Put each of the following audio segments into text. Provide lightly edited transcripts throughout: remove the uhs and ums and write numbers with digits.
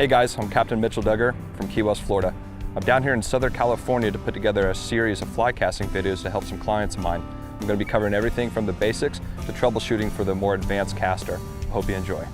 Hey guys, I'm Captain Mitchell Duggar from Key West, Florida. I'm down here in Southern California to put together a series of fly casting videos to help some clients of mine. I'm going to be covering everything from the basics to troubleshooting for the more advanced caster. Hope you enjoy.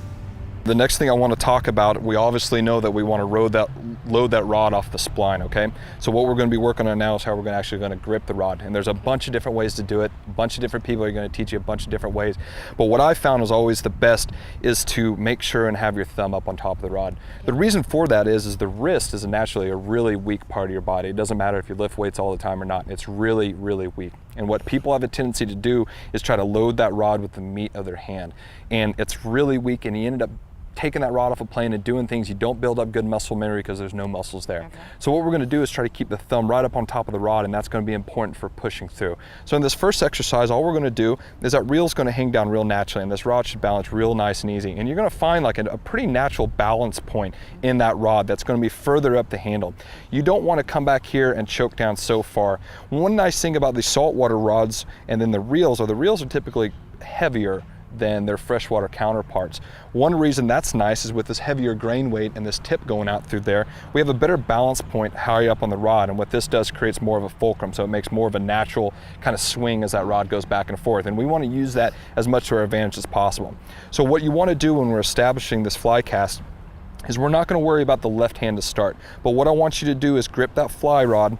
The next thing I want to talk about, we obviously know that we want to load that rod off the spline, okay? So what we're going to be working on now is how we're actually going to grip the rod. And there's a bunch of different ways to do it. A bunch of different people are going to teach you a bunch of different ways. But what I found is always the best is to make sure and have your thumb up on top of the rod. The reason for that is the wrist is naturally a really weak part of your body. It doesn't matter if you lift weights all the time or not. It's really, really weak. And what people have a tendency to do is try to load that rod with the meat of their hand. And it's really weak, and you ended up taking that rod off a plane and doing things, you don't build up good muscle memory because there's no muscles there. Okay. So what we're going to do is try to keep the thumb right up on top of the rod, and that's going to be important for pushing through. So in this first exercise, all we're going to do is that reel's going to hang down real naturally, and this rod should balance real nice and easy. And you're going to find like a pretty natural balance point in that rod that's going to be further up the handle. You don't want to come back here and choke down so far. One nice thing about these saltwater rods and then the reels are typically heavier than their freshwater counterparts. One reason that's nice is with this heavier grain weight and this tip going out through there, we have a better balance point higher up on the rod, and what this does creates more of a fulcrum, so it makes more of a natural kind of swing as that rod goes back and forth, and we want to use that as much to our advantage as possible. So what you want to do when we're establishing this fly cast is we're not going to worry about the left hand to start, but what I want you to do is grip that fly rod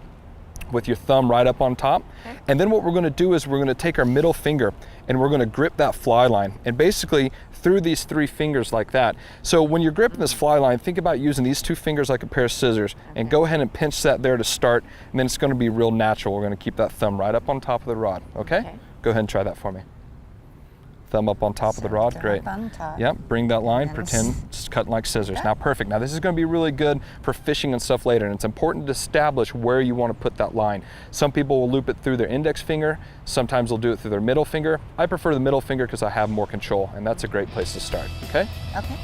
with your thumb right up on top. Okay. And then what we're going to do is we're going to take our middle finger and we're going to grip that fly line, and basically through these three fingers like that. So when you're gripping this fly line, think about using these two fingers like a pair of scissors, and go ahead and pinch that there to start, and then it's going to be real natural. We're going to keep that thumb right up on top of the rod, okay? Go ahead and try that for me. Thumb up on top of the rod, great. Yep, bring that line, pretend it's cutting like scissors. Now perfect. Now this is going to be really good for fishing and stuff later, and it's important to establish where you want to put that line. Some people will loop it through their index finger, sometimes they'll do it through their middle finger. I prefer the middle finger because I have more control, and that's a great place to start, okay? Okay.